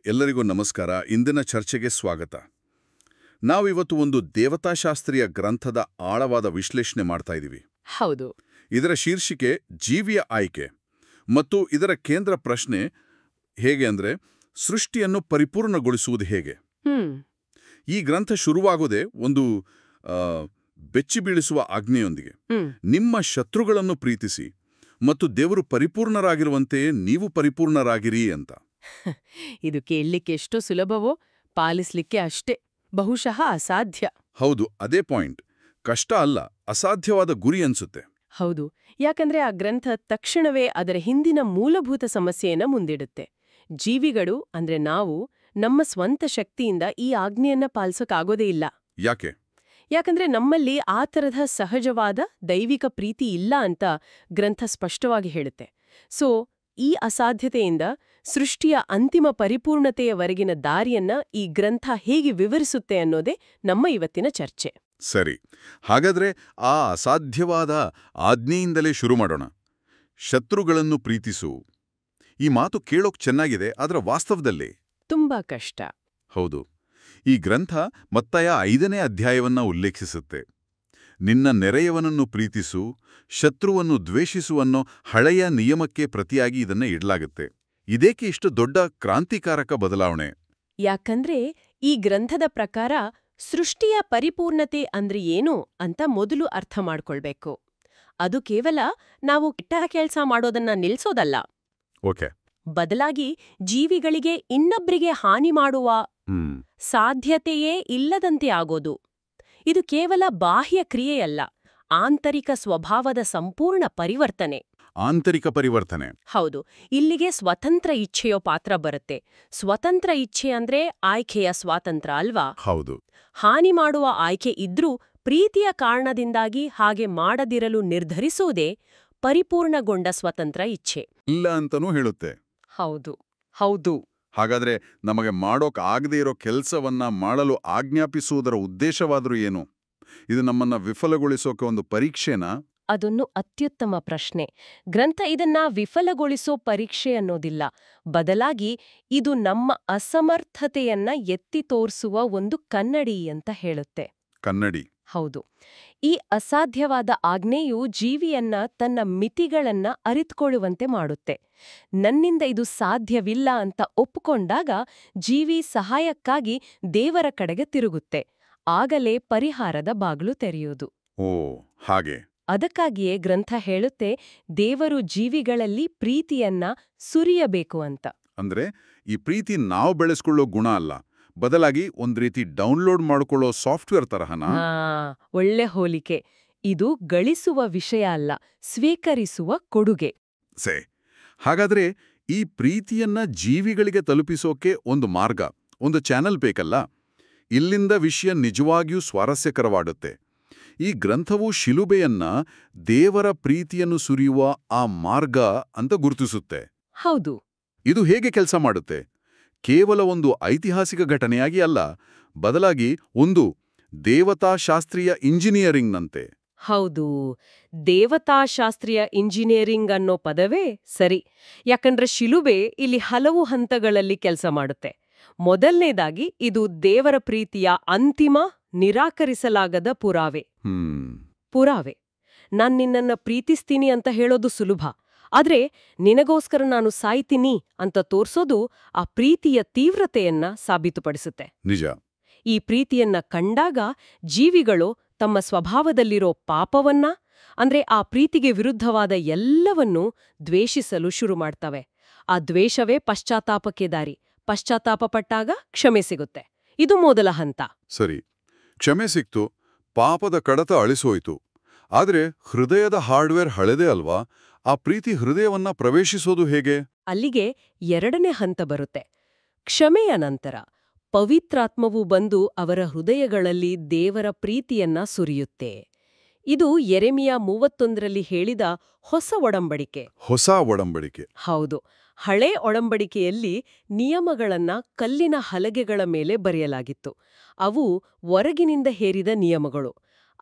ಎಲ್ಲರಿಗೂ ನಮಸ್ಕಾರ. ಇಂದಿನ ಚರ್ಚೆಗೆ ಸ್ವಾಗತ. ನಾವಿವತ್ತು ಒಂದು ದೇವತಾಶಾಸ್ತ್ರೀಯ ಗ್ರಂಥದ ಆಳವಾದ ವಿಶ್ಲೇಷಣೆ ಮಾಡ್ತಾ ಇದ್ದೀವಿ. ಹೌದು. ಇದರ ಶೀರ್ಷಿಕೆ ಜೀವಿಯ ಆಯ್ಕೆ ಮತ್ತು ಇದರ ಕೇಂದ್ರ ಪ್ರಶ್ನೆ ಹೇಗೆ ಅಂದ್ರೆ ಸೃಷ್ಟಿಯನ್ನು ಪರಿಪೂರ್ಣಗೊಳಿಸುವುದು ಹೇಗೆ. ಈ ಗ್ರಂಥ ಶುರುವಾಗೋದೇ ಒಂದು ಬೆಚ್ಚಿ ಬೀಳಿಸುವ ಆಜ್ಞೆಯೊಂದಿಗೆ. ನಿಮ್ಮ ಶತ್ರುಗಳನ್ನು ಪ್ರೀತಿಸಿ ಮತ್ತು ದೇವರು ಪರಿಪೂರ್ಣರಾಗಿರುವಂತೆಯೇ ನೀವು ಪರಿಪೂರ್ಣರಾಗಿರಿ ಅಂತ. ಇದು ಕೇಳಲಿಕ್ಕೆ ಎಷ್ಟೋ ಸುಲಭವೋ ಪಾಲಿಸ್ಲಿಕ್ಕೆ ಅಷ್ಟೇ ಬಹುಶಃ ಅಸಾಧ್ಯ. ಹೌದು, ಅದೇ ಪಾಯಿಂಟ್. ಕಷ್ಟ ಅಲ್ಲ, ಅಸಾಧ್ಯವಾದ ಗುರಿ ಅನ್ಸುತ್ತೆ. ಹೌದು, ಯಾಕಂದ್ರೆ ಆ ಗ್ರಂಥ ತಕ್ಷಣವೇ ಅದರ ಹಿಂದಿನ ಮೂಲಭೂತ ಸಮಸ್ಯೆಯನ್ನ ಮುಂದಿಡುತ್ತೆ. ಜೀವಿಗಳು ಅಂದ್ರೆ ನಾವು ನಮ್ಮ ಸ್ವಂತ ಶಕ್ತಿಯಿಂದ ಈ ಆಜ್ಞೆಯನ್ನ ಪಾಲಿಸೋಕ್ಕಾಗೋದೇ ಇಲ್ಲ. ಯಾಕೆ? ಯಾಕಂದ್ರೆ ನಮ್ಮಲ್ಲಿ ಆ ತರಹ ಸಹಜವಾದ ದೈವಿಕ ಪ್ರೀತಿ ಇಲ್ಲ ಅಂತ ಗ್ರಂಥ ಸ್ಪಷ್ಟವಾಗಿ ಹೇಳುತ್ತೆ. ಸೊ ಈ ಅಸಾಧ್ಯತೆಯಿಂದ ಸೃಷ್ಟಿಯ ಅಂತಿಮ ಪರಿಪೂರ್ಣತೆಯವರೆಗಿನ ದಾರಿಯನ್ನ ಈ ಗ್ರಂಥ ಹೇಗೆ ವಿವರಿಸುತ್ತೆ ಅನ್ನೋದೇ ನಮ್ಮ ಇವತ್ತಿನ ಚರ್ಚೆ. ಸರಿ, ಹಾಗಾದ್ರೆ ಆ ಅಸಾಧ್ಯವಾದ ಆಜ್ಞೆಯಿಂದಲೇ ಶುರು ಮಾಡೋಣ. ಶತ್ರುಗಳನ್ನು ಪ್ರೀತಿಸು. ಈ ಮಾತು ಕೇಳೋಕ್ ಚೆನ್ನಾಗಿದೆ, ಆದ್ರೆ ವಾಸ್ತವದಲ್ಲಿ ತುಂಬಾ ಕಷ್ಟ. ಹೌದು. ಈ ಗ್ರಂಥ ಮತ್ತಾಯ 5ನೇ ಅಧ್ಯಾಯವನ್ನ ಉಲ್ಲೇಖಿಸುತ್ತೆ. ನಿನ್ನ ನೆರೆಯವನನ್ನು ಪ್ರೀತಿಸು, ಶತ್ರುವನ್ನು ದ್ವೇಷಿಸುವನ್ನೋ ಹಳೆಯ ನಿಯಮಕ್ಕೆ ಪ್ರತಿಯಾಗಿ ಇದನ್ನ ಇಡಲಾಗುತ್ತೆ. ಇದೇಕೆ ಇಷ್ಟು ದೊಡ್ಡ ಕ್ರಾಂತಿಕಾರಕ ಬದಲಾವಣೆ? ಯಾಕಂದ್ರೆ ಈ ಗ್ರಂಥದ ಪ್ರಕಾರ ಸೃಷ್ಟಿಯ ಪರಿಪೂರ್ಣತೆ ಅಂದ್ರೆ ಏನು ಅಂತ ಮೊದಲು ಅರ್ಥ ಮಾಡ್ಕೊಳ್ಬೇಕು. ಅದು ಕೇವಲ ನಾವು ಕೆಟ್ಟ ಕೆಲಸ ಮಾಡೋದನ್ನ ನಿಲ್ಸೋದಲ್ಲ. ಓಕೆ. ಬದಲಾಗಿ ಜೀವಿಗಳಿಗೆ ಇನ್ನೊಬ್ರಿಗೆ ಹಾನಿ ಮಾಡುವ ಸಾಧ್ಯತೆಯೇ ಇಲ್ಲದಂತೆ ಆಗೋದು. ಇದು ಕೇವಲ ಬಾಹ್ಯ ಕ್ರಿಯೆಯಲ್ಲ, ಆಂತರಿಕ ಸ್ವಭಾವದ ಸಂಪೂರ್ಣ ಪರಿವರ್ತನೆ. ಆಂತರಿಕ ಪರಿವರ್ತನೆ. ಹೌದು. ಇಲ್ಲಿಗೆ ಸ್ವತಂತ್ರ ಇಚ್ಛೆಯೋ ಪಾತ್ರ ಬರುತ್ತೆ. ಸ್ವತಂತ್ರ ಇಚ್ಛೆ ಅಂದ್ರೆ ಆಯ್ಕೆಯ ಸ್ವಾತಂತ್ರ್ಯ ಅಲ್ವಾ? ಹೌದು. ಹಾನಿ ಮಾಡುವ ಆಯ್ಕೆ ಇದ್ರೂ ಪ್ರೀತಿಯ ಕಾರಣದಿಂದಾಗಿ ಹಾಗೆ ಮಾಡದಿರಲು ನಿರ್ಧರಿಸೋದೇ ಪರಿಪೂರ್ಣಗೊಂಡ ಸ್ವತಂತ್ರ ಇಚ್ಛೆ. ಇಲ್ಲ ಅಂತನೂ ಹೇಳುತ್ತೆ. ಹೌದು ಹೌದು. ಹಾಗಾದ್ರೆ ನಮಗೆ ಮಾಡೋಕ್ ಆಗದೇ ಇರೋ ಕೆಲಸವನ್ನ ಮಾಡಲು ಆಜ್ಞಾಪಿಸುವುದರ ಉದ್ದೇಶವಾದ್ರೂ ಏನು? ಇದು ನಮ್ಮನ್ನ ವಿಫಲಗೊಳಿಸೋಕೆ ಒಂದು ಪರೀಕ್ಷೆನಾ? ಅದೊಂದು ಅತ್ಯುತ್ತಮ ಪ್ರಶ್ನೆ. ಗ್ರಂಥ ಇದನ್ನ ವಿಫಲಗೊಳಿಸೋ ಪರೀಕ್ಷೆ ಅನ್ನೋದಿಲ್ಲ. ಬದಲಾಗಿ ಇದು ನಮ್ಮ ಅಸಮರ್ಥತೆಯನ್ನ ಎತ್ತಿ ತೋರಿಸುವ ಒಂದು ಕನ್ನಡಿ ಅಂತ ಹೇಳುತ್ತೆ. ಕನ್ನಡಿ. ಹೌದು. ಈ ಅಸಾಧ್ಯವಾದ ಆಜ್ಞೆಯು ಜೀವಿಯನ್ನ ತನ್ನ ಮಿತಿಗಳನ್ನ ಅರಿತುಕೊಳ್ಳುವಂತೆ ಮಾಡುತ್ತೆ. ನನ್ನಿಂದ ಇದು ಸಾಧ್ಯವಿಲ್ಲ ಅಂತ ಒಪ್ಪಿಕೊಂಡಾಗ ಜೀವಿ ಸಹಾಯಕ್ಕಾಗಿ ದೇವರ ಕಡೆಗೆ ತಿರುಗುತ್ತೆ. ಆಗಲೇ ಪರಿಹಾರದ ಬಾಗಿಲು ತೆರೆಯುವುದು. ಓ, ಹಾಗೆ. ಅದಕ್ಕಾಗಿಯೇ ಗ್ರಂಥ ಹೇಳುತ್ತೆ, ದೇವರು ಜೀವಿಗಳಲ್ಲಿ ಪ್ರೀತಿಯನ್ನ ಸುರಿಯಬೇಕು ಅಂತ. ಅಂದ್ರೆ ಈ ಪ್ರೀತಿ ನಾವು ಬೆಳೆಸ್ಕೊಳ್ಳೋ ಗುಣ ಅಲ್ಲ, ಬದಲಾಗಿ ಒಂದ್ ರೀತಿ ಡೌನ್ಲೋಡ್ ಮಾಡ್ಕೊಳ್ಳೋ ಸಾಫ್ಟ್ವೇರ್ ತರಹನ. ಒಳ್ಳೆ ಹೋಲಿಕೆ. ಇದು ಗಳಿಸುವ ವಿಷಯ ಅಲ್ಲ, ಸ್ವೀಕರಿಸುವ ಕೊಡುಗೆ. ಹಾಗಾದ್ರೆ ಈ ಪ್ರೀತಿಯನ್ನ ಜೀವಿಗಳಿಗೆ ತಲುಪಿಸೋಕೆ ಒಂದು ಮಾರ್ಗ, ಒಂದು ಚಾನೆಲ್ ಬೇಕಲ್ಲ. ಇಲ್ಲಿಂದ ವಿಷಯ ನಿಜವಾಗಿಯೂ ಸ್ವಾರಸ್ಯಕರವಾಡುತ್ತೆ. ಈ ಗ್ರಂಥವು ಶಿಲುಬೆಯನ್ನ ದೇವರ ಪ್ರೀತಿಯನ್ನು ಸುರಿಯುವ ಆ ಮಾರ್ಗ ಅಂತ ಗುರುತಿಸುತ್ತೆ. ಹೌದು. ಇದು ಹೇಗೆ ಕೆಲಸ ಮಾಡುತ್ತೆ? ಕೇವಲ ಒಂದು ಐತಿಹಾಸಿಕ ಘಟನೆಯಾಗಿ ಅಲ್ಲ, ಬದಲಾಗಿ ಒಂದು ದೇವತಾಶಾಸ್ತ್ರೀಯ ಇಂಜಿನಿಯರಿಂಗ್ನಂತೆ. ಹೌದು, ದೇವತಾಶಾಸ್ತ್ರೀಯ ಇಂಜಿನಿಯರಿಂಗ್ ಅನ್ನೋ ಪದವೇ ಸರಿ. ಯಾಕಂದ್ರೆ ಶಿಲುಬೆ ಇಲ್ಲಿ ಹಲವು ಹಂತಗಳಲ್ಲಿ ಕೆಲಸ ಮಾಡುತ್ತೆ. ಮೊದಲನೇದಾಗಿ ಇದು ದೇವರ ಪ್ರೀತಿಯ ಅಂತಿಮ ನಿರಾಕರಿಸಲಾಗದ ಪುರಾವೆ. ನಾನ್ ನಿನ್ನನ್ನ ಪ್ರೀತಿಸ್ತೀನಿ ಅಂತ ಹೇಳೋದು ಸುಲಭ, ಆದ್ರೆ ನಿನಗೋಸ್ಕರ ನಾನು ಸಾಯ್ತೀನಿ ಅಂತ ತೋರ್ಸೋದು ಆ ಪ್ರೀತಿಯ ತೀವ್ರತೆಯನ್ನ ಸಾಬೀತುಪಡಿಸುತ್ತೆ. ನಿಜ. ಈ ಪ್ರೀತಿಯನ್ನ ಕಂಡಾಗ ಜೀವಿಗಳು ತಮ್ಮ ಸ್ವಭಾವದಲ್ಲಿರೋ ಪಾಪವನ್ನ, ಅಂದ್ರೆ ಆ ಪ್ರೀತಿಗೆ ವಿರುದ್ಧವಾದ ಎಲ್ಲವನ್ನೂ ದ್ವೇಷಿಸಲು ಶುರು ಮಾಡ್ತವೆ. ಆ ದ್ವೇಷವೇ ಪಶ್ಚಾತ್ತಾಪಕ್ಕೆ ದಾರಿ. ಪಶ್ಚಾತ್ತಾಪ ಪಟ್ಟಾಗ ಕ್ಷಮೆ ಸಿಗುತ್ತೆ. ಇದು ಮೊದಲ ಹಂತ. ಸರಿ, ಕ್ಷಮೆ ಸಿಕ್ತು, ಪಾಪದ ಕಡತ ಅಳಿಸೋಯ್ತು. ಆದ್ರೆ ಹೃದಯದ ಹಾರ್ಡ್ವೇರ್ ಹಳೆದೇ ಅಲ್ವಾ? ಆ ಪ್ರೀತಿ ಹೃದಯವನ್ನ ಪ್ರವೇಶಿಸೋದು ಹೇಗೆ? ಅಲ್ಲಿಗೆ ಎರಡನೇ ಹಂತ ಬರುತ್ತೆ. ಕ್ಷಮೆಯ ನಂತರ ಪವಿತ್ರಾತ್ಮವು ಬಂದು ಅವರ ಹೃದಯಗಳಲ್ಲಿ ದೇವರ ಪ್ರೀತಿಯನ್ನ ಸುರಿಯುತ್ತೆ. ಇದು ಯೆರೆಮೀಯ 31ರಲ್ಲಿ ಹೇಳಿದ ಹೊಸ ಒಡಂಬಡಿಕೆ. ಹೊಸ ಒಡಂಬಡಿಕೆ. ಹೌದು. ಹಳೇ ಒಡಂಬಡಿಕೆಯಲ್ಲಿ ನಿಯಮಗಳನ್ನ ಕಲ್ಲಿನ ಹಲಗೆಗಳ ಮೇಲೆ ಬರೆಯಲಾಗಿತ್ತು. ಅವು ಹೊರಗಿನಿಂದ ಹೇರಿದ ನಿಯಮಗಳು.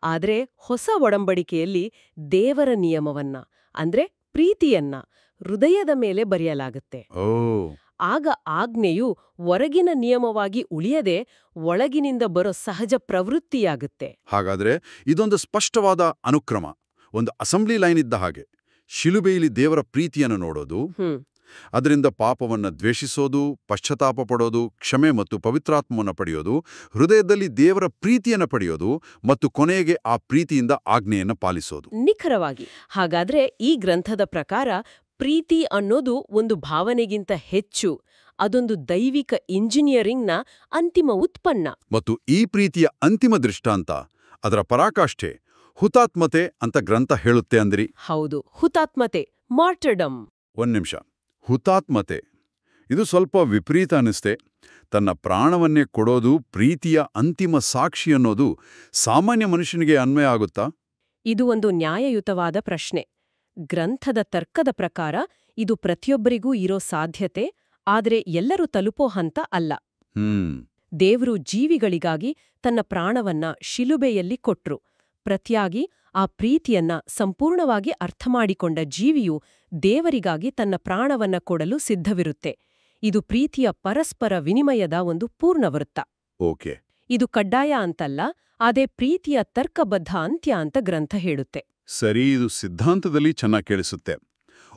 ಆದ್ರೆ ಹೊಸ ಒಡಂಬಡಿಕೆಯಲ್ಲಿ ದೇವರ ನಿಯಮವನ್ನ, ಅಂದ್ರೆ ಪ್ರೀತಿಯನ್ನ ಹೃದಯದ ಮೇಲೆ ಬರೆಯಲಾಗುತ್ತೆ. ಆಗ ಆಜ್ಞೆಯು ಹೊರಗಿನ ನಿಯಮವಾಗಿ ಉಳಿಯದೆ ಒಳಗಿನಿಂದ ಬರೋ ಸಹಜ ಪ್ರವೃತ್ತಿಯಾಗುತ್ತೆ. ಹಾಗಾದ್ರೆ ಇದೊಂದು ಸ್ಪಷ್ಟವಾದ ಅನುಕ್ರಮ, ಒಂದು ಅಸೆಂಬ್ಲಿ ಲೈನ್ ಇದ್ದ ಹಾಗೆ. ಶಿಲುಬೆಯಲ್ಲಿ ದೇವರ ಪ್ರೀತಿಯನ್ನು ನೋಡೋದು, ಅದರಿಂದ ಪಾಪವನ್ನ ದ್ವೇಷಿಸೋದು, ಪಶ್ಚಾತ್ತಾಪ ಪಡೋದು, ಕ್ಷಮೆ ಮತ್ತು ಪವಿತ್ರಾತ್ಮವನ್ನು ಪಡೆಯೋದು, ಹೃದಯದಲ್ಲಿ ದೇವರ ಪ್ರೀತಿಯನ್ನು ಪಡೆಯೋದು ಮತ್ತು ಕೊನೆಗೆ ಆ ಪ್ರೀತಿಯಿಂದ ಆಜ್ಞೆಯನ್ನು ಪಾಲಿಸೋದು. ನಿಖರವಾಗಿ. ಹಾಗಾದ್ರೆ ಈ ಗ್ರಂಥದ ಪ್ರಕಾರ ಪ್ರೀತಿ ಅನ್ನೋದು ಒಂದು ಭಾವನೆಗಿಂತ ಹೆಚ್ಚು, ಅದೊಂದು ದೈವಿಕ ಇಂಜಿನಿಯರಿಂಗ್ನ ಅಂತಿಮ ಉತ್ಪನ್ನ. ಮತ್ತು ಈ ಪ್ರೀತಿಯ ಅಂತಿಮ ದೃಷ್ಟಾಂತ, ಅದರ ಪರಾಕಾಷ್ಠೆ, ಹುತಾತ್ಮತೆ ಅಂತ ಗ್ರಂಥ ಹೇಳುತ್ತೆ ಅಂದ್ರಿ. ಹೌದು, ಹುತಾತ್ಮತೆ, ಮಾರ್ಟರ್ಡಮ್. ಒಂದ್ ನಿಮಿಷ, ಹುತಾತ್ಮತೆ ಇದು ಸ್ವಲ್ಪ ವಿಪರೀತ ಅನ್ನಿಸ್ತೆ. ತನ್ನ ಪ್ರಾಣವನ್ನೇ ಕೊಡೋದು ಪ್ರೀತಿಯ ಅಂತಿಮ ಸಾಕ್ಷಿ ಅನ್ನೋದು ಸಾಮಾನ್ಯ ಮನುಷ್ಯನಿಗೆ ಅನ್ವಯ ಆಗುತ್ತಾ? ಇದು ಒಂದು ನ್ಯಾಯಯುತವಾದ ಪ್ರಶ್ನೆ. ಗ್ರಂಥದ ತರ್ಕದ ಪ್ರಕಾರ ಇದು ಪ್ರತಿಯೊಬ್ಬರಿಗೂ ಇರೋ ಸಾಧ್ಯತೆ, ಆದ್ರೆ ಎಲ್ಲರೂ ತಲುಪೋ ಹಂತ ಅಲ್ಲ. ದೇವರು ಜೀವಿಗಳಿಗಾಗಿ ತನ್ನ ಪ್ರಾಣವನ್ನ ಶಿಲುಬೆಯಲ್ಲಿ ಕೊಟ್ರು. ಪ್ರತಿಯಾಗಿ ಆ ಪ್ರೀತಿಯನ್ನ ಸಂಪೂರ್ಣವಾಗಿ ಅರ್ಥಮಾಡಿಕೊಂಡ ಜೀವಿಯು ದೇವರಿಗಾಗಿ ತನ್ನ ಪ್ರಾಣವನ್ನ ಕೊಡಲು ಸಿದ್ಧವಿರುತ್ತೆ. ಇದು ಪ್ರೀತಿಯ ಪರಸ್ಪರ ವಿನಿಮಯದ ಒಂದು ಪೂರ್ಣವೃತ್ತ. ಓಕೆ, ಇದು ಕಡ್ಡಾಯ ಅಂತಲ್ಲ, ಅದೇ ಪ್ರೀತಿಯ ತರ್ಕಬದ್ಧ ಅಂತ್ಯ ಅಂತ ಗ್ರಂಥ ಹೇಳುತ್ತೆ. ಸರಿ, ಇದು ಸಿದ್ಧಾಂತದಲ್ಲಿ ಚೆನ್ನಾಗಿ ಕೇಳಿಸುತ್ತೆ.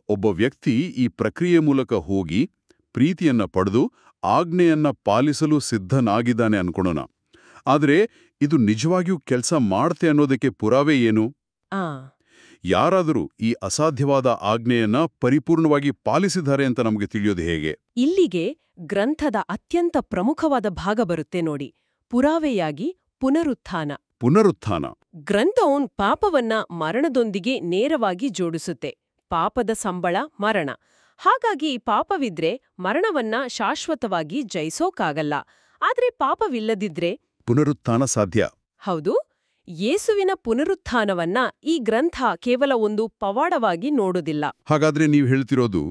ಒಬ್ಬ ವ್ಯಕ್ತಿ ಈ ಪ್ರಕ್ರಿಯೆ ಮೂಲಕ ಹೋಗಿ ಪ್ರೀತಿಯನ್ನ ಪಡೆದು ಆಜ್ಞೆಯನ್ನ ಪಾಲಿಸಲು ಸಿದ್ಧನಾಗಿದ್ದಾನೆ ಅನ್ಕೊಳ್ಳೋಣ. ಆದ್ರೆ ಇದು ನಿಜವಾಗಿಯೂ ಕೆಲಸ ಮಾಡ್ತೆ ಅನ್ನೋದಕ್ಕೆ ಪುರಾವೆ ಏನು? ಯಾರಾದರೂ ಈ ಅಸಾಧ್ಯವಾದ ಆಜ್ಞೆಯನ್ನ ಪರಿಪೂರ್ಣವಾಗಿ ಪಾಲಿಸಿದ್ದಾರೆ ಅಂತ ನಮಗೆ ತಿಳಿಯೋದು ಹೇಗೆ? ಇಲ್ಲಿಗೆ ಗ್ರಂಥದ ಅತ್ಯಂತ ಪ್ರಮುಖವಾದ ಭಾಗ ಬರುತ್ತೆ ನೋಡಿ. ಪುರಾವೆಯಾಗಿ ಪುನರುತ್ಥಾನ. ಪುನರುತ್ಥಾನ ಗ್ರಂಥವು ಪಾಪವನ್ನ ಮರಣದೊಂದಿಗೆ ನೇರವಾಗಿ ಜೋಡಿಸುತ್ತೆ. ಪಾಪದ ಸಂಬಳ ಮರಣ. ಹಾಗಾಗಿ ಪಾಪವಿದ್ರೆ ಮರಣವನ್ನ ಶಾಶ್ವತವಾಗಿ ಜಯಿಸೋಕಾಗಲ್ಲ. ಆದ್ರೆ ಪಾಪವಿಲ್ಲದಿದ್ರೆ ಪುನರುತ್ಥಾನ ಸಾಧ್ಯ. ಹೌದು. ಯೇಸುವಿನ ಪುನರುತ್ಥಾನವನ್ನ ಈ ಗ್ರಂಥ ಕೇವಲ ಒಂದು ಪವಾಡವಾಗಿ ನೋಡೋದಿಲ್ಲ. ಹಾಗಾದ್ರೆ ನೀವು ಹೇಳ್ತಿರೋದು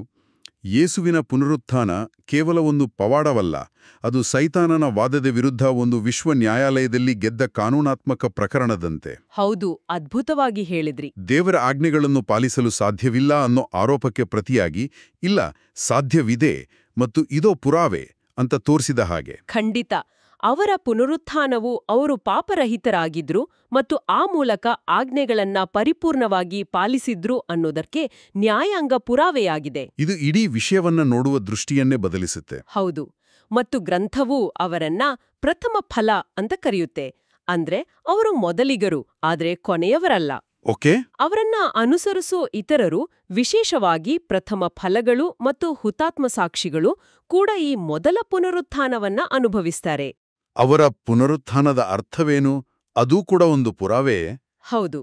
ಯೇಸುವಿನ ಪುನರುತ್ಥಾನ ಕೇವಲ ಒಂದು ಪವಾಡವಲ್ಲ, ಅದು ಸೈತಾನನ ವಾದದ ವಿರುದ್ಧ ಒಂದು ವಿಶ್ವ ನ್ಯಾಯಾಲಯದಲ್ಲಿ ಗೆದ್ದ ಕಾನೂನಾತ್ಮಕ ಪ್ರಕರಣದಂತೆ. ಹೌದು, ಅದ್ಭುತವಾಗಿ ಹೇಳಿದ್ರಿ. ದೇವರ ಆಜ್ಞೆಗಳನ್ನು ಪಾಲಿಸಲು ಸಾಧ್ಯವಿಲ್ಲ ಅನ್ನೋ ಆರೋಪಕ್ಕೆ ಪ್ರತಿಯಾಗಿ ಇಲ್ಲ, ಸಾಧ್ಯವಿದೆ ಮತ್ತು ಇದೋ ಪುರಾವೆ ಅಂತ ತೋರಿಸಿದ ಹಾಗೆ. ಖಂಡಿತ. ಅವರ ಪುನರುತ್ಥಾನವು ಅವರು ಪಾಪರಹಿತರಾಗಿದ್ರು ಮತ್ತು ಆ ಮೂಲಕ ಆಜ್ಞೆಗಳನ್ನ ಪರಿಪೂರ್ಣವಾಗಿ ಪಾಲಿಸಿದ್ರು ಅನ್ನೋದಕ್ಕೆ ನ್ಯಾಯಾಂಗ ಪುರಾವೆಯಾಗಿದೆ. ಇದು ಇಡೀ ವಿಷಯವನ್ನ ನೋಡುವ ದೃಷ್ಟಿಯನ್ನೇ ಬದಲಿಸುತ್ತೆ. ಹೌದು. ಮತ್ತು ಗ್ರಂಥವು ಅವರನ್ನ ಪ್ರಥಮ ಫಲ ಅಂತ ಕರೆಯುತ್ತೆ. ಅಂದ್ರೆ ಅವರು ಮೊದಲಿಗರು, ಆದ್ರೆ ಕೊನೆಯವರಲ್ಲ. ಓಕೆ. ಅವರನ್ನ ಅನುಸರಿಸೋ ಇತರರು, ವಿಶೇಷವಾಗಿ ಪ್ರಥಮ ಫಲಗಳು ಮತ್ತು ಹುತಾತ್ಮ ಸಾಕ್ಷಿಗಳು ಕೂಡ ಈ ಮೊದಲ ಪುನರುತ್ಥಾನವನ್ನ ಅನುಭವಿಸ್ತಾರೆ. ಅವರ ಪುನರುತ್ಥಾನದ ಅರ್ಥವೇನು? ಅದೂ ಕೂಡ ಒಂದು ಪುರಾವೆ. ಹೌದು.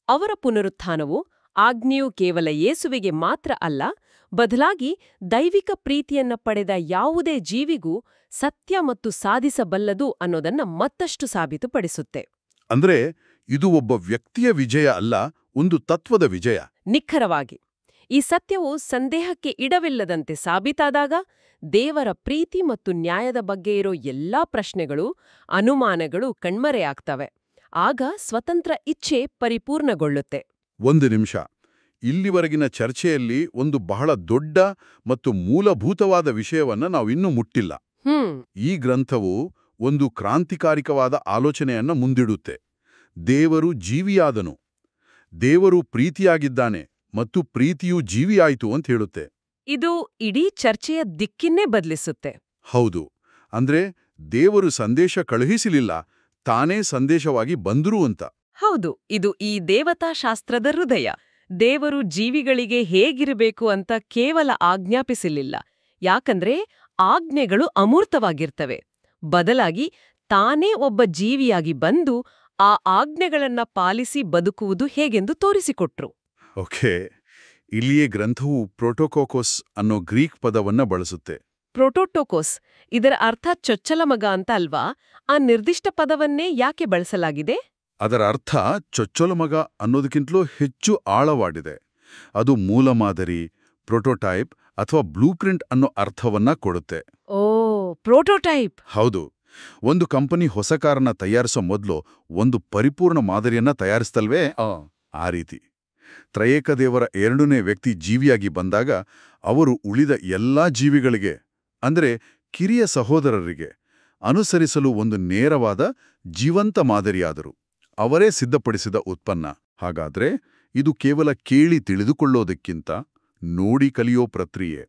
ಅವರ ಪುನರುತ್ಥಾನವು ಆಜ್ಞೆಯು ಕೇವಲ ಯೇಸುವಿಗೆ ಮಾತ್ರ ಅಲ್ಲ, ಬದಲಾಗಿ ದೈವಿಕ ಪ್ರೀತಿಯನ್ನ ಪಡೆದ ಯಾವುದೇ ಜೀವಿಗೂ ಸತ್ಯ ಮತ್ತು ಸಾಧಿಸಬಲ್ಲದು ಅನ್ನೋದನ್ನ ಮತ್ತಷ್ಟು ಸಾಬೀತುಪಡಿಸುತ್ತೆ. ಅಂದ್ರೆ ಇದು ಒಬ್ಬ ವ್ಯಕ್ತಿಯ ವಿಜಯ ಅಲ್ಲ, ಒಂದು ತತ್ವದ ವಿಜಯ. ನಿಖರವಾಗಿ. ಈ ಸತ್ಯವು ಸಂದೇಹಕ್ಕೆ ಇಡವಿಲ್ಲದಂತೆ ಸಾಬೀತಾದಾಗ ದೇವರ ಪ್ರೀತಿ ಮತ್ತು ನ್ಯಾಯದ ಬಗ್ಗೆ ಇರೋ ಎಲ್ಲಾ ಪ್ರಶ್ನೆಗಳು, ಅನುಮಾನಗಳು ಕಣ್ಮರೆಯಾಗ್ತವೆ. ಆಗ ಸ್ವತಂತ್ರ ಇಚ್ಛೆ ಪರಿಪೂರ್ಣಗೊಳ್ಳುತ್ತೆ. ಒಂದು ನಿಮಿಷ, ಇಲ್ಲಿವರೆಗಿನ ಚರ್ಚೆಯಲ್ಲಿ ಒಂದು ಬಹಳ ದೊಡ್ಡ ಮತ್ತು ಮೂಲಭೂತವಾದ ವಿಷಯವನ್ನ ನಾವಿನ್ನೂ ಮುಟ್ಟಿಲ್ಲ. ಈ ಗ್ರಂಥವು ಒಂದು ಕ್ರಾಂತಿಕಾರಿಕವಾದ ಆಲೋಚನೆಯನ್ನ ಮುಂದಿಡುತ್ತೆ. ದೇವರು ಜೀವಿಯಾದನು, ದೇವರು ಪ್ರೀತಿಯಾಗಿದ್ದಾನೆ ಮತ್ತು ಪ್ರೀತಿಯು ಜೀವಿಯಾಯಿತು ಅಂತ ಹೇಳುತ್ತೆ. ಇದು ಇಡೀ ಚರ್ಚೆಯ ದಿಕ್ಕಿನ್ನೇ ಬದಲಿಸುತ್ತೆ. ಹೌದು. ಅಂದ್ರೆ ದೇವರು ಸಂದೇಶ ಕಳುಹಿಸಲಿಲ್ಲ, ತಾನೇ ಸಂದೇಶವಾಗಿ ಬಂದ್ರು ಅಂತ. ಹೌದು. ಇದು ಈ ದೇವತಾಶಾಸ್ತ್ರದ ಹೃದಯ. ದೇವರು ಜೀವಿಗಳಿಗೆ ಹೇಗಿರಬೇಕು ಅಂತ ಕೇವಲ ಆಜ್ಞಾಪಿಸಲಿಲ್ಲ, ಯಾಕಂದ್ರೆ ಆಜ್ಞೆಗಳು ಅಮೂರ್ತವಾಗಿರ್ತವೆ. ಬದಲಾಗಿ ತಾನೇ ಒಬ್ಬ ಜೀವಿಯಾಗಿ ಬಂದು ಆ ಆಜ್ಞೆಗಳನ್ನ ಪಾಲಿಸಿ ಬದುಕುವುದು ಹೇಗೆಂದು ತೋರಿಸಿಕೊಟ್ರು. ಓಕೆ. ಇಲ್ಲಿಯೇ ಗ್ರಂಥವು ಪ್ರೋಟೋಕೋಕೋಸ್ ಅನ್ನೋ ಗ್ರೀಕ್ ಪದವನ್ನ ಬಳಸುತ್ತೆ. ಪ್ರೋಟೋಟೋಕೋಸ್, ಇದರ ಅರ್ಥ ಚೊಚ್ಚಲ ಮಗ ಅಂತ ಅಲ್ವಾ? ಆ ನಿರ್ದಿಷ್ಟ ಪದವನ್ನೇ ಯಾಕೆ ಬಳಸಲಾಗಿದೆ? ಅದರ ಅರ್ಥ ಚೊಚ್ಚಲ ಮಗ ಅನ್ನೋದಕ್ಕಿಂತಲೂ ಹೆಚ್ಚು ಆಳವಾಡಿದೆ. ಅದು ಮೂಲಮಾದರಿ, ಪ್ರೋಟೋಟೈಪ್ ಅಥವಾ ಬ್ಲೂಪ್ರಿಂಟ್ ಅನ್ನೋ ಅರ್ಥವನ್ನ ಕೊಡುತ್ತೆ. ಓ, ಪ್ರೋಟೋಟೈಪ್. ಹೌದು. ಒಂದು ಕಂಪನಿ ಹೊಸ ಕಾರನ್ನ ತಯಾರಿಸೋ ಮೊದಲು ಒಂದು ಪರಿಪೂರ್ಣ ಮಾದರಿಯನ್ನ ತಯಾರಿಸ್ತಲ್ವೇ? ಆ ರೀತಿ ತ್ರಯೇಕ ದೇವರ ಎರಡನೇ ವ್ಯಕ್ತಿ ಜೀವಿಯಾಗಿ ಬಂದಾಗ ಅವರು ಉಳಿದ ಎಲ್ಲಾ ಜೀವಿಗಳಿಗೆ ಅಂದ್ರೆ ಕಿರಿಯ ಸಹೋದರರಿಗೆ ಅನುಸರಿಸಲು ಒಂದು ನೇರವಾದ ಜೀವಂತ ಮಾದರಿಯಾದರು. ಅವರೇ ಸಿದ್ಧಪಡಿಸಿದ ಉತ್ಪನ್ನ. ಹಾಗಾದ್ರೆ ಇದು ಕೇವಲ ಕೇಳಿ ತಿಳಿದುಕೊಳ್ಳೋದಕ್ಕಿಂತ ನೋಡಿ ಕಲಿಯೋ ಪ್ರಕ್ರಿಯೆ.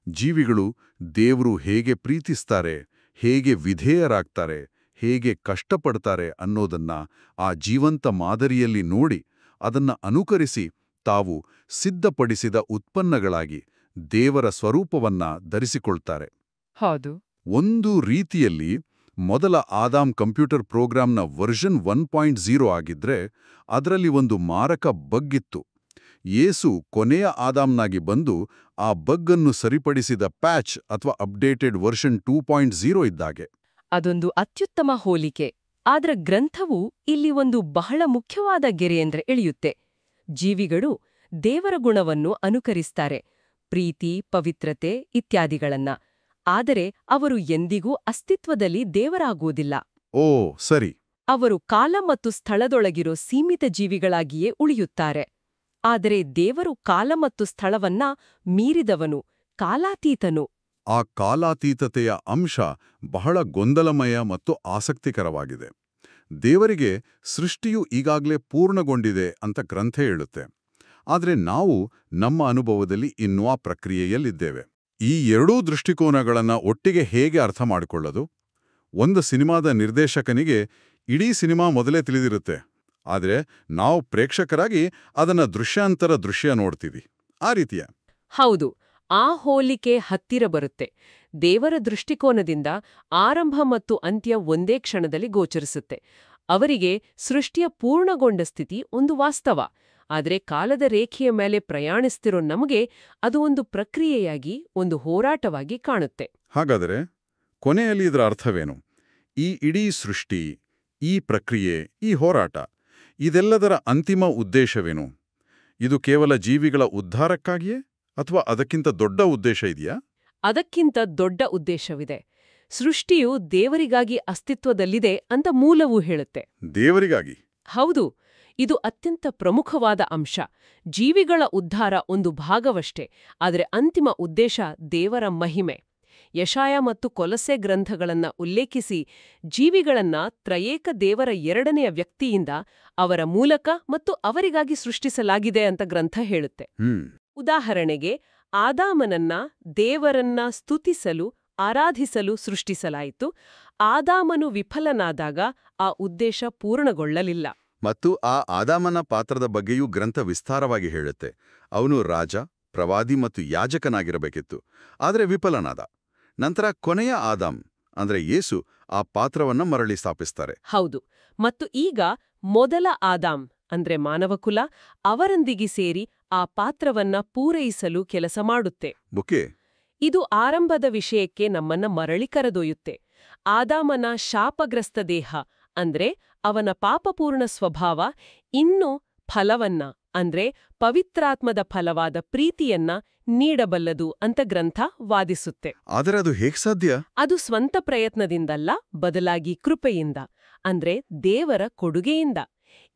ಜೀವಿಗಳು ದೇವರು ಹೇಗೆ ಪ್ರೀತಿಸ್ತಾರೆ, ಹೇಗೆ ವಿಧೇಯರಾಗ್ತಾರೆ, ಹೇಗೆ ಕಷ್ಟಪಡ್ತಾರೆ ಅನ್ನೋದನ್ನ ಆ ಜೀವಂತ ಮಾದರಿಯಲ್ಲಿ ನೋಡಿ ಅದನ್ನ ಅನುಕರಿಸಿ ತಾವು ಸಿದ್ಧಪಡಿಸಿದ ಉತ್ಪನ್ನಗಳಾಗಿ ದೇವರ ಸ್ವರೂಪವನ್ನ ಧರಿಸಿಕೊಳ್ತಾರೆ. ಹೌದು. ಒಂದು ರೀತಿಯಲ್ಲಿ ಮೊದಲ ಆದಾಮ್ ಕಂಪ್ಯೂಟರ್ ಪ್ರೋಗ್ರಾಂನ ವರ್ಷನ್ 1.0 ಆಗಿದ್ರೆ ಅದರಲ್ಲಿ ಒಂದು ಮಾರಕ ಬಗ್ ಇತ್ತು. ಯೇಸು ಕೊನೆಯ ಆದಾಮ್ನಾಗಿ ಬಂದು ಆ ಬಗ್ ಅನ್ನು ಸರಿಪಡಿಸಿದ ಪ್ಯಾಚ್ ಅಥವಾ ಅಪ್ಡೇಟೆಡ್ ವರ್ಷನ್ 2.0 ಇದ್ದಾಗೆ. ಅದೊಂದು ಅತ್ಯುತ್ತಮ ಹೋಲಿಕೆ. ಆದ್ರ ಗ್ರಂಥವು ಇಲ್ಲಿ ಒಂದು ಬಹಳ ಮುಖ್ಯವಾದ ಗೆರೆಯೆಂದ್ರೆ ಎಳೆಯುತ್ತೆ. ಜೀವಿಗಳು ದೇವರ ಗುಣವನ್ನು ಅನುಕರಿಸ್ತಾರೆ, ಪ್ರೀತಿ, ಪವಿತ್ರತೆ ಇತ್ಯಾದಿಗಳನ್ನ. ಆದರೆ ಅವರು ಎಂದಿಗೂ ಅಸ್ತಿತ್ವದಲ್ಲಿ ದೇವರಾಗುವುದಿಲ್ಲ. ಓ ಸರಿ. ಅವರು ಕಾಲ ಮತ್ತು ಸ್ಥಳದೊಳಗಿರೋ ಸೀಮಿತ ಜೀವಿಗಳಾಗಿಯೇ ಉಳಿಯುತ್ತಾರೆ. ಆದರೆ ದೇವರು ಕಾಲ ಮತ್ತು ಸ್ಥಳವನ್ನ ಮೀರಿದವನು, ಕಾಲಾತೀತನು. ಆ ಕಾಲಾತೀತತೆಯ ಅಂಶ ಬಹಳ ಗೊಂದಲಮಯ ಮತ್ತು ಆಸಕ್ತಿಕರವಾಗಿದೆ. ದೇವರಿಗೆ ಸೃಷ್ಟಿಯು ಈಗಾಗಲೇ ಪೂರ್ಣಗೊಂಡಿದೆ ಅಂತ ಗ್ರಂಥ ಹೇಳುತ್ತೆ. ಆದರೆ ನಾವು ನಮ್ಮ ಅನುಭವದಲ್ಲಿ ಇನ್ನೂ ಆ ಪ್ರಕ್ರಿಯೆಯಲ್ಲಿದ್ದೇವೆ. ಈ ಎರಡೂ ದೃಷ್ಟಿಕೋನಗಳನ್ನು ಒಟ್ಟಿಗೆ ಹೇಗೆ ಅರ್ಥ ಮಾಡಿಕೊಳ್ಳೋದು? ಒಂದು ಸಿನಿಮಾದ ನಿರ್ದೇಶಕನಿಗೆ ಇಡೀ ಸಿನಿಮಾ ಮೊದಲೇ ತಿಳಿದಿರುತ್ತೆ. ಆದರೆ ನಾವು ಪ್ರೇಕ್ಷಕರಾಗಿ ಅದನ್ನ ದೃಶ್ಯಾಂತರ ದೃಶ್ಯ ನೋಡ್ತೀವಿ. ಆ ರೀತಿಯ. ಹೌದು, ಆ ಹೋಲಿಕೆ ಹತ್ತಿರ ಬರುತ್ತೆ. ದೇವರ ದೃಷ್ಟಿಕೋನದಿಂದ ಆರಂಭ ಮತ್ತು ಅಂತ್ಯ ಒಂದೇ ಕ್ಷಣದಲ್ಲಿ ಗೋಚರಿಸುತ್ತೆ. ಅವರಿಗೆ ಸೃಷ್ಟಿಯ ಪೂರ್ಣಗೊಂಡ ಸ್ಥಿತಿ ಒಂದು ವಾಸ್ತವ. ಆದರೆ ಕಾಲದ ರೇಖೆಯ ಮೇಲೆ ಪ್ರಯಾಣಿಸ್ತಿರೋ ನಮಗೆ ಅದು ಒಂದು ಪ್ರಕ್ರಿಯೆಯಾಗಿ, ಒಂದು ಹೋರಾಟವಾಗಿ ಕಾಣುತ್ತೆ. ಹಾಗಾದರೆ ಕೊನೆಯಲ್ಲಿ ಇದರ ಅರ್ಥವೇನು? ಈ ಇಡೀ ಸೃಷ್ಟಿ, ಈ ಪ್ರಕ್ರಿಯೆ, ಈ ಹೋರಾಟ, ಇದೆಲ್ಲದರ ಅಂತಿಮ ಉದ್ದೇಶವೇನು? ಇದು ಕೇವಲ ಜೀವಿಗಳ ಉದ್ಧಾರಕ್ಕಾಗಿಯೇ ಅಥವಾ ಅದಕ್ಕಿಂತ ದೊಡ್ಡ ಉದ್ದೇಶ ಇದೆಯಾ? ಅದಕ್ಕಿಂತ ದೊಡ್ಡ ಉದ್ದೇಶವಿದೆ. ಸೃಷ್ಟಿಯು ದೇವರಿಗಾಗಿ ಅಸ್ತಿತ್ವದಲ್ಲಿದೆ ಅಂತ ಮೂಲವೂ ಹೇಳುತ್ತೆ. ದೇವರಿಗಾಗಿ? ಹೌದು, ಇದು ಅತ್ಯಂತ ಪ್ರಮುಖವಾದ ಅಂಶ. ಜೀವಿಗಳ ಉದ್ಧಾರ ಒಂದು ಭಾಗವಷ್ಟೇ, ಆದರೆ ಅಂತಿಮ ಉದ್ದೇಶ ದೇವರ ಮಹಿಮೆ. ಯಶಾಯ ಮತ್ತು ಕೊಲೊಸ್ಸೆ ಗ್ರಂಥಗಳನ್ನ ಉಲ್ಲೇಖಿಸಿ ಜೀವಿಗಳನ್ನ ತ್ರಯೇಕ ದೇವರ ಎರಡನೆಯ ವ್ಯಕ್ತಿಯಿಂದ, ಅವರ ಮೂಲಕ ಮತ್ತು ಅವರಿಗಾಗಿ ಸೃಷ್ಟಿಸಲಾಗಿದೆ ಅಂತ ಗ್ರಂಥ ಹೇಳುತ್ತೆ. ಉದಾಹರಣೆಗೆ, ಆದಾಮನನ್ನ ದೇವರನ್ನ ಸ್ತುತಿಸಲು, ಆರಾಧಿಸಲು ಸೃಷ್ಟಿಸಲಾಯಿತು. ಆದಾಮನು ವಿಫಲನಾದಾಗ ಆ ಉದ್ದೇಶ ಪೂರ್ಣಗೊಳ್ಳಲಿಲ್ಲ. ಮತ್ತು ಆ ಆದಾಮನ ಪಾತ್ರದ ಬಗ್ಗೆಯೂ ಗ್ರಂಥ ವಿಸ್ತಾರವಾಗಿ ಹೇಳುತ್ತೆ. ಅವನು ರಾಜ, ಪ್ರವಾದಿ ಮತ್ತು ಯಾಜಕನಾಗಿರಬೇಕಿತ್ತು, ಆದರೆ ವಿಫಲನಾದ. ನಂತರ ಕೊನೆಯ ಆದಾಮ್ ಅಂದ್ರೆ ಯೇಸು ಆ ಪಾತ್ರವನ್ನ ಮರಳಿ ಸ್ಥಾಪಿಸ್ತಾರೆ. ಹೌದು, ಮತ್ತು ಈಗ ಮೊದಲ ಆದಾಮ್ ಅಂದ್ರೆ ಮಾನವಕುಲ ಅವರೊಂದಿಗೆ ಸೇರಿ ಆ ಪಾತ್ರವನ್ನ ಪೂರೈಸಲು ಕೆಲಸ ಮಾಡುತ್ತೆ. ಇದು ಆರಂಭದ ವಿಷಯಕ್ಕೆ ನಮ್ಮನ್ನ ಮರಳಿ ಕರೆದೊಯ್ಯುತ್ತೆ. ಆದಾಮನ ಶಾಪಗ್ರಸ್ತ ದೇಹ ಅಂದ್ರೆ ಅವನ ಪಾಪಪೂರ್ಣ ಸ್ವಭಾವ ಇನ್ನೂ ಫಲವನ್ನ ಅಂದ್ರೆ ಪವಿತ್ರಾತ್ಮದ ಫಲವಾದ ಪ್ರೀತಿಯನ್ನ ನೀಡಬಲ್ಲದು ಅಂತ ಗ್ರಂಥ ವಾದಿಸುತ್ತೆ. ಆದರೆ ಅದು ಹೇಗೆ ಸಾಧ್ಯ? ಅದು ಸ್ವಂತ ಪ್ರಯತ್ನದಿಂದಲ್ಲ, ಬದಲಾಗಿ ಕೃಪೆಯಿಂದ, ಅಂದ್ರೆ ದೇವರ ಕೊಡುಗೆಯಿಂದ.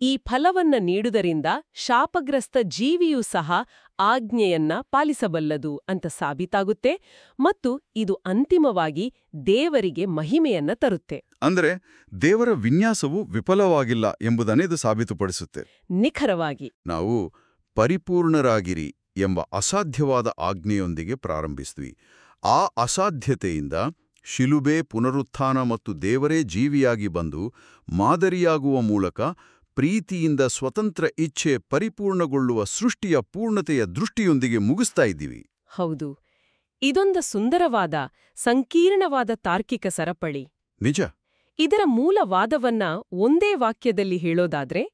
ಈ ಫಲವನ್ನ ನೀಡುವುದರಿಂದ ಶಾಪಗ್ರಸ್ತ ಜೀವಿಯೂ ಸಹ ಆಜ್ಞೆಯನ್ನ ಪಾಲಿಸಬಲ್ಲದು ಅಂತ ಸಾಬೀತಾಗುತ್ತೆ, ಮತ್ತು ಇದು ಅಂತಿಮವಾಗಿ ದೇವರಿಗೆ ಮಹಿಮೆಯನ್ನ ತರುತ್ತೆ. ಅಂದ್ರೆ ದೇವರ ವಿನ್ಯಾಸವು ವಿಫಲವಾಗಿಲ್ಲ ಎಂಬುದನ್ನೇ ಇದು ಸಾಬೀತುಪಡಿಸುತ್ತೆ. ನಿಖರವಾಗಿ. ನಾವು ಪರಿಪೂರ್ಣರಾಗಿರಿ ಎಂಬ ಅಸಾಧ್ಯವಾದ ಆಜ್ಞೆಯೊಂದಿಗೆ ಪ್ರಾರಂಭಿಸಿದ್ವಿ. ಆ ಅಸಾಧ್ಯತೆಯಿಂದ ಶಿಲುಬೆ, ಪುನರುತ್ಥಾನ ಮತ್ತು ದೇವರೇ ಜೀವಿಯಾಗಿ ಬಂದು ಮಾದರಿಯಾಗುವ ಮೂಲಕ ಪ್ರೀತಿಯಿಂದ ಸ್ವತಂತ್ರ ಇಚ್ಛೆ ಪರಿಪೂರ್ಣಗೊಳ್ಳುವ ಸೃಷ್ಟಿಯ ಪೂರ್ಣತೆಯ ದೃಷ್ಟಿಯೊಂದಿಗೆ ಮುಗಿಸ್ತಾ ಇದ್ದೀವಿ. ಹೌದು, ಇದೊಂದು ಸುಂದರವಾದ, ಸಂಕೀರ್ಣವಾದ ತಾರ್ಕಿಕ ಸರಪಳಿ. ನಿಜ. ಇದರ ಮೂಲ ವಾದವನ್ನ ಒಂದೇ ವಾಕ್ಯದಲ್ಲಿ ಹೇಳೋದಾದ್ರೆ,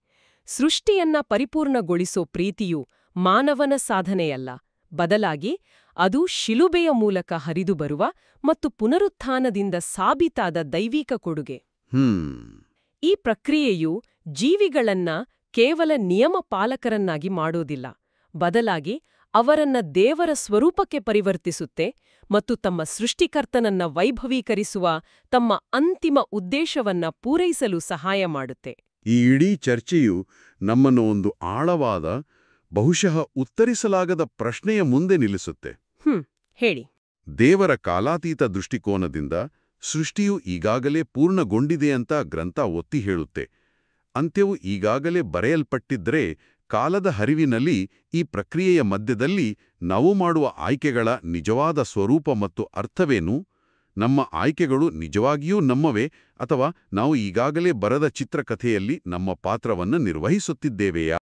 ಸೃಷ್ಟಿಯನ್ನ ಪರಿಪೂರ್ಣಗೊಳಿಸೋ ಪ್ರೀತಿಯು ಮಾನವನ ಸಾಧನೆಯಲ್ಲ, ಬದಲಾಗಿ ಅದು ಶಿಲುಬೆಯ ಮೂಲಕ ಹರಿದು ಬರುವ ಮತ್ತು ಪುನರುತ್ಥಾನದಿಂದ ಸಾಬೀತಾದ ದೈವಿಕ ಕೊಡುಗೆ. ಈ ಪ್ರಕ್ರಿಯೆಯು ಜೀವಿಗಳನ್ನ ಕೇವಲ ನಿಯಮ ಪಾಲಕರನ್ನಾಗಿ ಮಾಡೋದಿಲ್ಲ, ಬದಲಾಗಿ ಅವರನ್ನ ದೇವರ ಸ್ವರೂಪಕ್ಕೆ ಪರಿವರ್ತಿಸುತ್ತೆ ಮತ್ತು ತಮ್ಮ ಸೃಷ್ಟಿಕರ್ತನನ್ನ ವೈಭವೀಕರಿಸುವ ತಮ್ಮ ಅಂತಿಮ ಉದ್ದೇಶವನ್ನ ಪೂರೈಸಲು ಸಹಾಯ ಮಾಡುತ್ತೆ. ಈ ಇಡೀ ಚರ್ಚೆಯು ನಮ್ಮನ್ನು ಒಂದು ಆಳವಾದ, ಬಹುಶಃ ಉತ್ತರಿಸಲಾಗದ ಪ್ರಶ್ನೆಯ ಮುಂದೆ ನಿಲ್ಲಿಸುತ್ತೆ. ಹೇಳಿ. ದೇವರ ಕಾಲಾತೀತ ದೃಷ್ಟಿಕೋನದಿಂದ ಸೃಷ್ಟಿಯು ಈಗಾಗಲೇ ಪೂರ್ಣಗೊಂಡಿದೆ ಅಂತ ಗ್ರಂಥ ಒತ್ತಿ ಹೇಳುತ್ತೆ. ಅಂತ್ಯವು ಈಗಾಗಲೇ ಬರೆಯಲ್ಪಟ್ಟಿದ್ರೆ ಕಾಲದ ಹರಿವಿನಲ್ಲಿ ಈ ಪ್ರಕ್ರಿಯೆಯ ಮಧ್ಯದಲ್ಲಿ ನಾವು ಮಾಡುವ ಆಯ್ಕೆಗಳ ನಿಜವಾದ ಸ್ವರೂಪ ಮತ್ತು ಅರ್ಥವೇನು? ನಮ್ಮ ಆಯ್ಕೆಗಳು ನಿಜವಾಗಿಯೂ ನಮ್ಮವೇ ಅಥವಾ ನಾವು ಈಗಾಗಲೇ ಬರೆದ ಚಿತ್ರಕಥೆಯಲ್ಲಿ ನಮ್ಮ ಪಾತ್ರವನ್ನು ನಿರ್ವಹಿಸುತ್ತಿದ್ದೇವೆಯಾ?